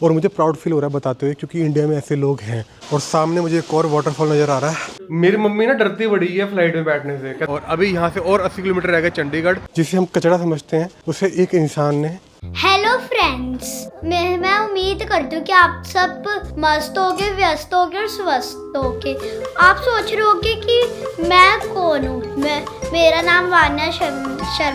और मुझे proud feel हो रहा है बताते हुए, क्योंकि इंडिया में ऐसे लोग हैं। और सामने मुझे एक और वाटरफॉल नज़र आ रहा है। मेरी मम्मी ना डरती बड़ी है फ्लाइट में बैठने से, और अभी यहाँ से और 80 किलोमीटर रह गए चंडीगढ़, जिसे हम कचरा समझते हैं, उसे एक इंसान ने। हेलो फ्रेंड्स, मैं उम्मीद करती हूँ कि आप सब मस्त होगे, व्यस्त होगे और स्वस्थ होगे। आप सोच रहे होगे कि मैं कौन हूँ। मेरा नाम वान्या शर्मा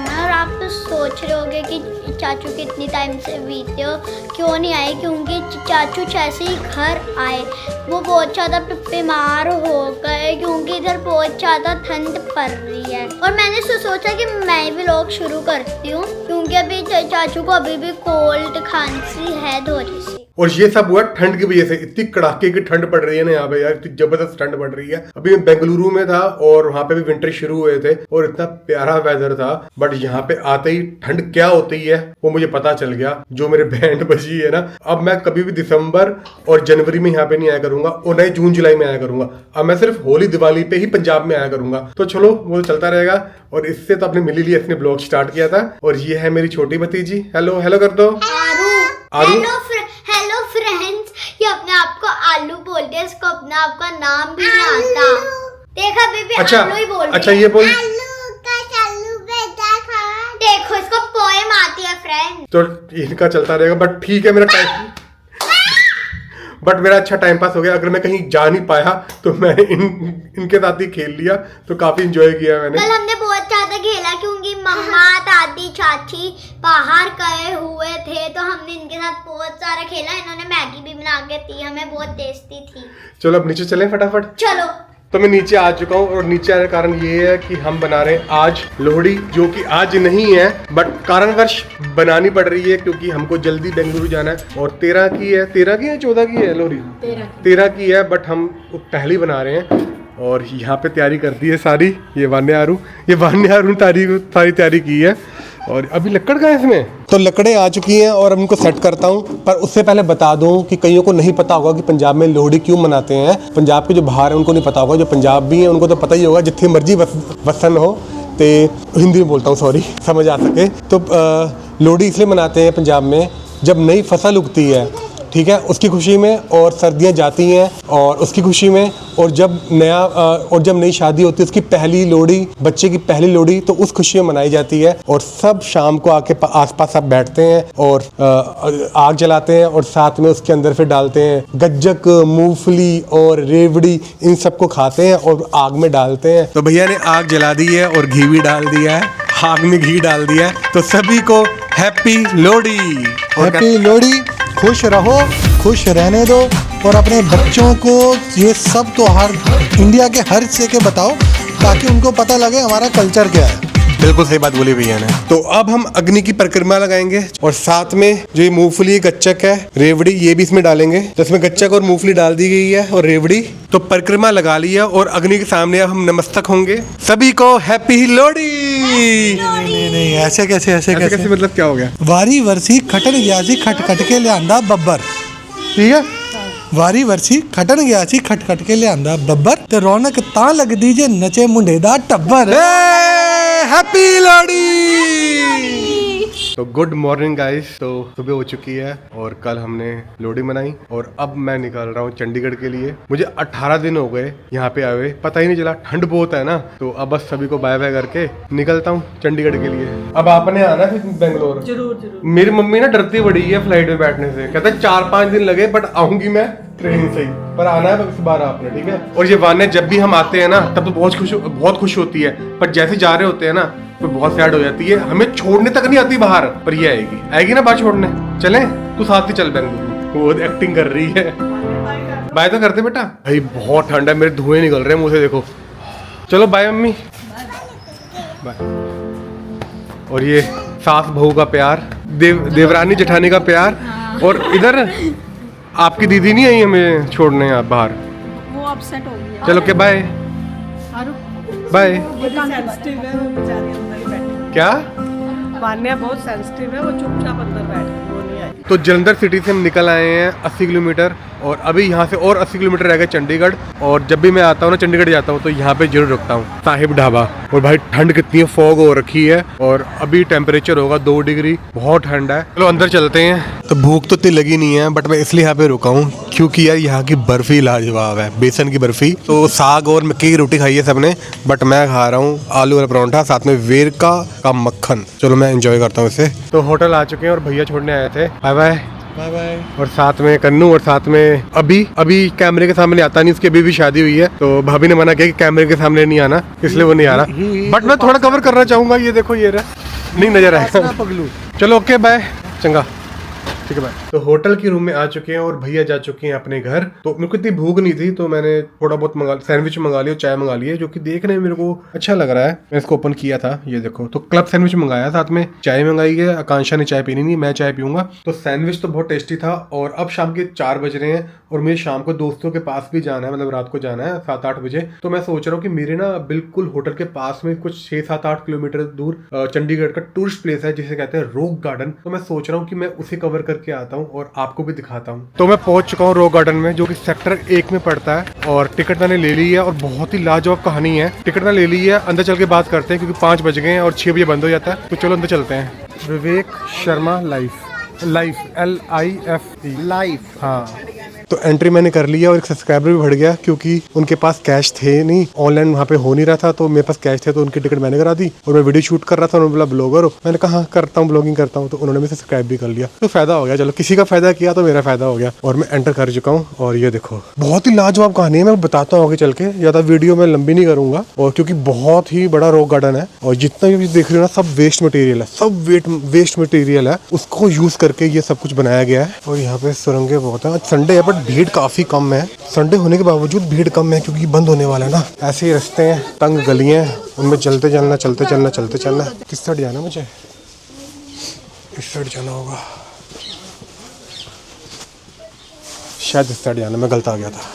है और आप तो सोच रहे होगे कि चाचू कितनी टाइम से बीते हो, क्यों नहीं आए। क्योंकि चाचू जैसे ही घर आए वो बहुत ज़्यादा बीमार हो गए, क्योंकि इधर बहुत ज़्यादा ठंड पड़ रही है। और मैंने सोचा कि मैं भी व्लॉग शुरू करती हूँ, क्योंकि अभी चाचू को अभी भी कोल्ड खांसी है थोड़ी सी। और ये सब हुआ ठंड की वजह से। इतनी कड़ाके की ठंड पड़ रही है ना यहाँ पे यार, इतनी जबरदस्त ठंड पड़ रही है। अभी मैं बेंगलुरु में था और वहाँ पे भी विंटर शुरू हुए थे और इतना प्यारा वेदर था, बट यहाँ पे आते ही ठंड क्या होती है वो मुझे पता चल गया। जो मेरे बैंड बजी है ना, अब मैं कभी भी दिसंबर और जनवरी में यहाँ पे नहीं आया करूंगा, और नए जून जुलाई में आया करूंगा। अब मैं सिर्फ होली दिवाली पे ही पंजाब में आया करूंगा। तो चलो वो चलता रहेगा। और इससे तो आपने मिल ही लिया, इसने ब्लॉग स्टार्ट किया था। और ये है मेरी छोटी भतीजी। हेलो हेलो कर दो। हेलो फ्रेंड्स, ये अपने आप को आलू बोलते हैं, इसको अपने आप का नाम भी नहीं आता। देखा बेबी, अच्छा, आलू ही बोल। अच्छा ये बोल। देखो इसको पोएम आती है फ्रेंड। तो इनका चलता रहेगा, बट ठीक है मेरा टाइम बट मेरा अच्छा टाइम पास हो गया। अगर मैं कहीं जा नहीं पाया तो मैंने इनके साथ ही खेल लिया, तो काफी इंजॉय किया मैंने। कल हमने बहुत ज्यादा खेला, क्योंकि मम्मा दादी चाची बाहर गए हुए थे, तो हमने इनके साथ बहुत सारा खेला। इन्होंने मैगी भी बना के दी हमें, बहुत टेस्टी थी। चलो अब नीचे चलें फटाफट। चलो। तो मैं नीचे आ चुका हूँ, और नीचे आने का कारण ये है कि हम बना रहे हैं आज लोहड़ी, जो कि आज नहीं है बट कारणवश बनानी पड़ रही है, क्योंकि हमको जल्दी बेंगलुरु जाना है। और 13 की है, 13 की है 14 की है लोहड़ी, 13 की है, बट हम पहली बना रहे हैं। और यहाँ पे तैयारी कर दी है सारी। ये वान्या आरू सारी तैयारी की है। और अभी लकड़ का है इसमें, तो लकड़ें आ चुकी हैं और अब इनको सेट करता हूँ। पर उससे पहले बता दूं कि कईयों को नहीं पता होगा कि पंजाब में लोहड़ी क्यों मनाते हैं। पंजाब के जो बाहर हैं उनको नहीं पता होगा, जो पंजाब भी हैं उनको तो पता ही होगा, जितनी मर्जी वसन हो। तो हिंदी में बोलता हूँ, सॉरी, समझ आ सके तो। लोहड़ी इसलिए मनाते हैं पंजाब में, जब नई फसल उगती है, ठीक है, उसकी खुशी में, और सर्दियाँ जाती हैं और उसकी खुशी में, और जब नई शादी होती है, उसकी पहली लोहड़ी, बच्चे की पहली लोहड़ी, तो उस खुशी में मनाई जाती है। और सब शाम को आके आसपास सब बैठते हैं और आग जलाते हैं, और साथ में उसके अंदर फिर डालते हैं गज्जक, मूंगफली और रेवड़ी, इन सबको खाते हैं और आग में डालते हैं। तो भैया ने आग जला दी है और घी भी डाल दिया है, आग में घी डाल दिया है। तो सभी को हैप्पी लोहड़ी। हैप्पी लोहड़ी। खुश रहो, खुश रहने दो, और अपने बच्चों को ये सब त्योहार इंडिया के हर हिस्से के बताओ, ताकि उनको पता लगे हमारा कल्चर क्या है। बिल्कुल सही बात बोली भैया ने। तो अब हम अग्नि की परिक्रमा लगाएंगे, और साथ में जो ये मूंगफली, गच्चक है, रेवड़ी, ये भी इसमें डालेंगे। तो इसमें गच्चक और मूंगफली डाल दी गई है और रेवड़ी। तो परिक्रमा लगा ली है, और अग्नि के सामने अब हम नमस्तक होंगे। सभी को हैप्पी लोहड़ी। नहीं, ऐसे कैसे मतलब क्या हो गया? वारी वर्सी खटन गया सी खट के लियांदा बब्बर। ठीक है, वारी वर्सी खटन गया सी खट के लियांदा बब्बर, ते रौनक तां लगदी जे नचे मुंडे दा टब्बर। हैप्पी लोहड़ी। तो गुड मॉर्निंग गाइस। तो सुबह हो चुकी है और कल हमने लोहड़ी मनाई, और अब मैं निकल रहा हूँ चंडीगढ़ के लिए। मुझे 18 दिन हो गए यहाँ पे आए हुए, पता ही नहीं चला, ठंड बहुत है ना। तो अब बस सभी को बाय बाय करके निकलता हूँ चंडीगढ़ के लिए। अब आपने आना फिर बेंगलोर। जरूर। मेरी मम्मी ना डरती बड़ी है फ्लाइट में बैठने से, कहते 4-5 दिन लगे, बट आऊंगी मैं ट्रेन से ही। पर आना है इस बार आपने, ठीक है। और ये वान्या जब भी हम आते हैं ना, तब तो बहुत खुश होती है, पर जैसे जा रहे होते हैं ना तो बहुत सैड हो जाती है। हमें छोड़ने तक नहीं आती बाहर, पर ये आएगी ना बाहर छोड़ने। चले तू साथ ही चल बेंगलुरु। वो एक्टिंग कर रही है। बाय तो करते बेटा। भाई बहुत ठंड है, मेरे धुएं निकल रहे हैं मुंह से, देखो। चलो बाय मम्मी, बाय। और ये सास बहू का प्यार, देवरानी जेठानी का प्यार। और इधर आपकी दीदी नहीं आई हमें छोड़ने आप बाहर, वो अपसेट हो गई। चलो के बाय बाय। सेंसिटिव है वो बेचारी, अंदर ही बैठी। क्या? वान्या बहुत सेंसिटिव है, वो चुपचाप अंदर बैठी, वो नहीं आई। तो जलंधर सिटी से हम निकल आए हैं 80 किलोमीटर और अभी यहाँ से और 80 किलोमीटर रह गए चंडीगढ़। और जब भी मैं आता हूँ ना चंडीगढ़ जाता हूँ तो यहाँ पे जरूर रुकता हूँ, साहिब ढाबा। और भाई ठंड कितनी है, फॉग हो रखी है और अभी टेम्परेचर होगा 2 डिग्री, बहुत ठंड है। चलो अंदर चलते हैं। तो भूख तो इतनी लगी नहीं है बट मैं इसलिए यहाँ पे रुका हूँ क्योंकि यार यहाँ की बर्फी लाजवाब है, बेसन की बर्फी। तो साग और मक्की की रोटी खाई है सबने बट मैं खा रहा हूँ आलू वाला परांठा, साथ में वेरका का मक्खन। चलो मैं एंजॉय करता हूँ इसे। तो होटल आ चुके हैं और भैया छोड़ने आए थे। Bye bye bye bye. और साथ में कन्नू और साथ में अभी कैमरे के सामने आता नहीं, उसकी अभी भी शादी हुई है तो भाभी ने मना किया कि कैमरे के सामने नहीं आना, इसलिए वो नहीं आ रहा। बट मैं थोड़ा कवर करना चाहूंगा। ये देखो ये रहा, नहीं नजर आएगा पगलू। चलो ओके बाय, चंगा ठीक है भाई। तो होटल के रूम में आ चुके हैं और भैया जा चुके हैं अपने घर। तो मेरे को इतनी भूख नहीं थी तो मैंने थोड़ा बहुत सैंडविच मंगा लिया, चाय मंगा ली है, जो कि देखने में मेरे को अच्छा लग रहा है। मैं इसको ओपन किया था, ये देखो। तो क्लब सैंडविच मंगाया, साथ में चाय मंगाई है। आकांक्षा ने चाय पीनी नहीं, मैं चाय पीऊंगा। तो सैंडविच तो बहुत टेस्टी था। और अब शाम के 4 बज रहे हैं और मुझे शाम को दोस्तों के पास भी जाना है, मतलब रात को जाना है 7-8 बजे। तो मैं सोच रहा हूँ कि मेरे ना बिल्कुल होटल के पास में कुछ 6-7-8 किलोमीटर दूर चंडीगढ़ का टूरिस्ट प्लेस है जिसे कहते हैं रॉक गार्डन। तो मैं सोच रहा हूँ कि मैं उसे कवर करके आता हूँ और आपको भी दिखाता हूँ। तो मैं पहुंच चुका हूँ रॉक गार्डन में, जो कि सेक्टर 1 में पड़ता है। और टिकट मैंने ले ली है और बहुत ही लाजवाब कहानी है। टिकट मैंने ले ली है, अंदर चल के बात करते हैं क्योंकि 5 बज गए हैं और 6 बजे बंद हो जाता है। तो चलो अंदर चलते हैं। Vivek Sharma life LIFE life, हाँ। तो एंट्री मैंने कर लिया और एक सब्सक्राइबर भी बढ़ गया क्योंकि उनके पास कैश थे नहीं, ऑनलाइन वहाँ पे हो नहीं रहा था। तो मेरे पास कैश थे तो उनकी टिकट मैंने करा दी। और मैं वीडियो शूट कर रहा था, उन्होंने बोला ब्लॉगर हो, मैंने कहा हाँ करता हूँ, ब्लॉगिंग करता हूँ। तो उन्होंने मुझे सब्सक्राइब भी कर लिया, तो फायदा हो गया। चलो किसी का फायदा किया तो मेरा फायदा हो गया। और मैं एंटर कर चुका हूँ और ये देखो बहुत ही लाजवाब कहानी है। मैं बताता हूँ आगे चल के, ज्यादा वीडियो में लंबी नहीं करूंगा। और क्योंकि बहुत ही बड़ा रॉक गार्डन है और जितना भी देख रहे हो ना सब वेस्ट मटेरियल है, सब वेस्ट मटेरियल है, उसको यूज करके ये सब कुछ बनाया गया है। और यहाँ पे सुरंगें बहुत है। आज संडे है बट भीड़ काफी कम है। संडे होने के बावजूद भीड़ कम है क्योंकि बंद होने वाला है ना। ऐसे ही रास्ते हैं, तंग गलियां, उनमें चलते चलना। किस साइड जाना मुझे? इस साइड जाना होगा शायद, इस साइड जाना। मैं गलत आ गया था।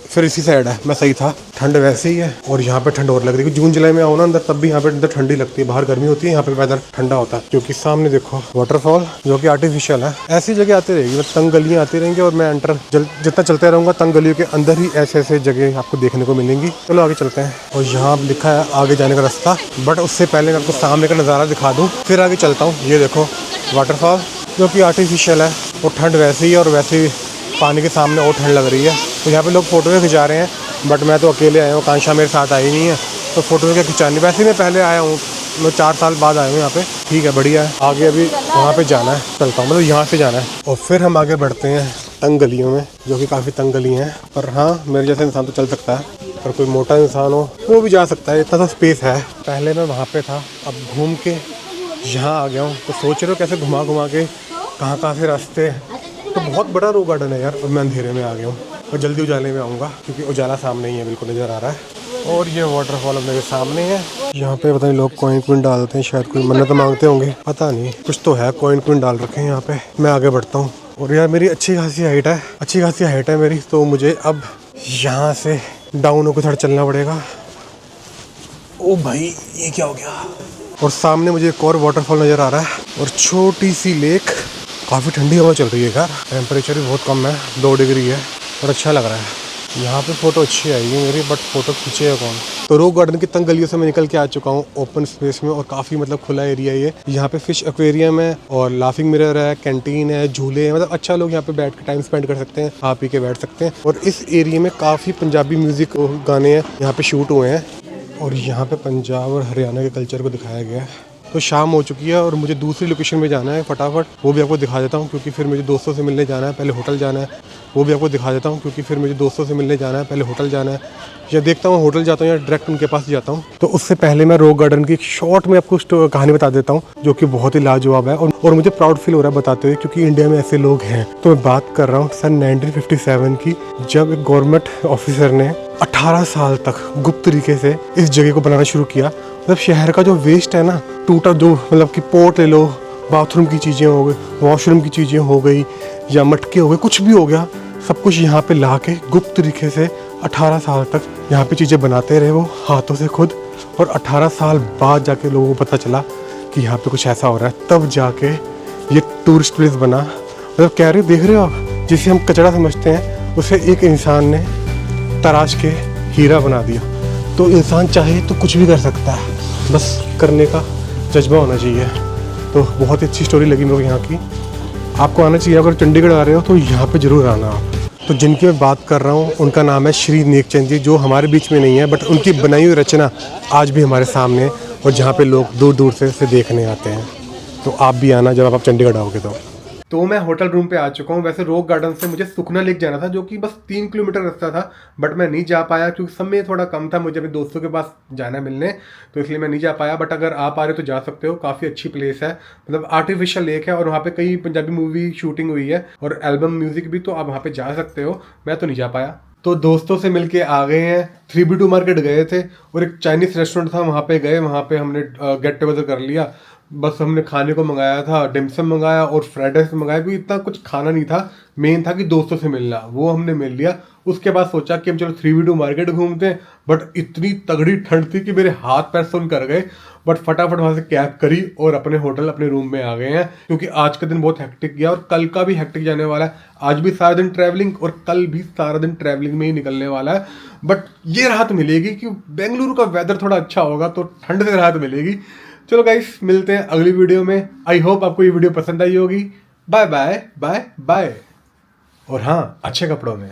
फिर इसी साइड है, मैं सही था। ठंड वैसे ही है और यहाँ पे ठंड और लग रही है। जून जुलाई में आओ ना अंदर तब भी यहाँ पे अंदर ठंडी लगती है, बाहर गर्मी होती है, यहाँ पे वेदर ठंडा होता है। क्योंकि सामने देखो वाटरफॉल जो कि आर्टिफिशियल है। ऐसी जगह आती रहेगी, मतलब तंग गलियाँ आती रहेंगी और मैं जितना चलते रहूँगा तंग गलियों के अंदर ही ऐसे जगह आपको देखने को मिलेंगी। चलो आगे चलते हैं। और यहाँ लिखा है आगे जाने का रास्ता, बट उससे पहले मैं आपको सामने का नज़ारा दिखा दूँ फिर आगे चलता हूँ। ये देखो वाटरफॉल जो कि आर्टिफिशियल है और ठंड वैसे ही है और वैसे ही पानी के सामने और ठंड लग रही है। तो यहाँ पे लोग फोटो भी खिंचा रहे हैं बट मैं तो अकेले आया हूँ, कांशा मेरे साथ आई नहीं है तो फोटो क्या खिंचानी। वैसे मैं पहले आया हूँ, मैं 4 साल बाद आया हूँ यहाँ पे। ठीक है, बढ़िया है। आगे अभी वहाँ पे जाना है, चलता हूँ, मतलब यहाँ से जाना है। और फिर हम आगे बढ़ते हैं तंग गलियों में, जो कि काफ़ी तंग गली हैं। पर हाँ, मेरे जैसा इंसान तो चल सकता है, पर कोई मोटा इंसान हो वो भी जा सकता है, इतना सा स्पेस है। पहले मैं वहाँ पे था, अब घूम के यहाँ आ गया हूँ। तो सोच रहे हो कैसे घुमा के कहाँ से रास्ते। तो बहुत बड़ा रॉक गार्डन है यार। और मैं अंधेरे में आ गया हूँ और जल्दी उजाले में आऊँगा क्योंकि उजाला सामने ही है, बिल्कुल नज़र आ रहा है। और ये वाटरफॉल मेरे सामने है। यहाँ पे पता नहीं लोग कॉइन डालते हैं, शायद कोई मन्नत मांगते होंगे, पता नहीं, कुछ तो है। कॉइन डाल रखे हैं यहाँ पे। मैं आगे बढ़ता हूँ और यार मेरी अच्छी खासी हाइट है मेरी। तो मुझे अब यहाँ से डाउन होकर थोड़ा चलना पड़ेगा। ओ भाई ये क्या हो गया। और सामने मुझे एक और वाटरफॉल नज़र आ रहा है और छोटी सी लेक। काफ़ी ठंडी हवा चल रही है यार, टेम्परेचर भी बहुत कम है, 2 डिग्री है और अच्छा लग रहा है। यहाँ पे फ़ोटो अच्छी आएगी मेरी, बट फ़ोटो खींचेगा कौन। तो रॉक गार्डन की तंग गलियों से मैं निकल के आ चुका हूँ ओपन स्पेस में। और काफ़ी मतलब खुला एरिया है ये। यहाँ पे फिश एक्वेरियम है और लाफिंग मिरर है, कैंटीन है, झूले हैं, मतलब अच्छा लोग यहाँ पे बैठ के टाइम स्पेंड कर सकते हैं, खा पी के बैठ सकते हैं। और इस एरिया में काफ़ी पंजाबी म्यूज़िक गाने हैं यहाँ पे शूट हुए हैं। और यहाँ पे पंजाब और हरियाणा के कल्चर को दिखाया गया है। तो शाम हो चुकी है और मुझे दूसरी लोकेशन में जाना है फटाफट, वो भी आपको दिखा देता हूँ क्योंकि फिर मुझे दोस्तों से मिलने जाना है, पहले होटल जाना है। वो भी आपको दिखा देता हूँ क्योंकि फिर मुझे दोस्तों से मिलने जाना है, पहले होटल जाना है। या देखता हूँ होटल जाता हूँ या डायरेक्ट उनके पास जाता हूँ। तो उससे पहले मैं रॉक गार्डन की एक शॉर्ट में आपको कहानी बता देता हूँ जो कि बहुत ही लाजवाब है। और मुझे प्राउड फील हो रहा है बताते हुए क्योंकि इंडिया में ऐसे लोग हैं। तो मैं बात कर रहा हूँ सन 1957 की, जब एक गवर्नमेंट ऑफिसर ने 18 साल तक गुप्त तरीके से इस जगह को बनाना शुरू किया। मतलब शहर का जो वेस्ट है ना, टूटा जो मतलब कि पोर्ट ले लो, बाथरूम की चीज़ें हो गई, वॉशरूम की चीज़ें हो गई या मटके हो गए, कुछ भी हो गया, सब कुछ यहाँ पे ला के गुप्त तरीके से 18 साल तक यहाँ पे चीज़ें बनाते रहे वो हाथों से खुद। और 18 साल बाद जाके लोगों को पता चला कि यहाँ पे कुछ ऐसा हो रहा है, तब जाके ये टूरिस्ट प्लेस बना। मतलब कह रहे देख रहे हो आप, जिसे हम कचरा समझते हैं उसे एक इंसान ने तराश के हीरा बना दिया। तो इंसान चाहे तो कुछ भी कर सकता है, बस करने का जज्बा होना चाहिए। तो बहुत ही अच्छी स्टोरी लगी मेरे को यहाँ की। आपको आना चाहिए, अगर चंडीगढ़ आ रहे हो तो यहाँ पे ज़रूर आना आप। तो जिनकी मैं बात कर रहा हूँ उनका नाम है श्री नेकचंद जी, जो हमारे बीच में नहीं है बट उनकी बनाई हुई रचना आज भी हमारे सामने है और जहाँ पे लोग दूर दूर से इसे देखने आते हैं। तो आप भी आना जब आप चंडीगढ़ आओगे तो मैं होटल रूम पे आ चुका हूँ। वैसे रॉक गार्डन से मुझे सुखना लेक जाना था, जो कि बस 3 किलोमीटर रास्ता था, बट मैं नहीं जा पाया क्योंकि समय थोड़ा कम था, मुझे अपने दोस्तों के पास जाना मिलने, तो इसलिए मैं नहीं जा पाया। बट अगर आप आ रहे हो तो जा सकते हो, काफ़ी अच्छी प्लेस है। मतलब आर्टिफिशियल लेक है और वहाँ पे कई पंजाबी मूवी शूटिंग हुई है और एल्बम म्यूजिक भी, तो आप वहाँ पे जा सकते हो। मैं तो नहीं जा पाया। तो दोस्तों से मिलके आ गए हैं, 3B2 मार्केट गए थे और एक चाइनीज़ रेस्टोरेंट था, वहाँ पे गए, वहाँ पे हमने गेट टुगेदर कर लिया। बस हमने खाने को मंगाया था, डिमसम मंगाया और फ्राइड राइस मंगाया, क्योंकि इतना कुछ खाना नहीं था, मेन था कि दोस्तों से मिलना, वो हमने मिल लिया। उसके बाद सोचा कि हम चलो 3B2 मार्केट घूमते हैं, बट इतनी तगड़ी ठंड थी कि मेरे हाथ पैर सुन कर गए। बट फटाफट वहाँ से कैब करी और अपने होटल अपने रूम में आ गए हैं, क्योंकि आज का दिन बहुत हेक्टिक गया और कल का भी हेक्टिक जाने वाला है। आज भी सारा दिन ट्रैवलिंग और कल भी सारा दिन ट्रैवलिंग में ही निकलने वाला है। बट ये राहत मिलेगी कि बेंगलुरु का वेदर थोड़ा अच्छा होगा, तो ठंड से राहत मिलेगी। चलो गाइस, मिलते हैं अगली वीडियो में। आई होप आपको ये वीडियो पसंद आई होगी। Bye bye bye bye. और हाँ, अच्छे कपड़ों में।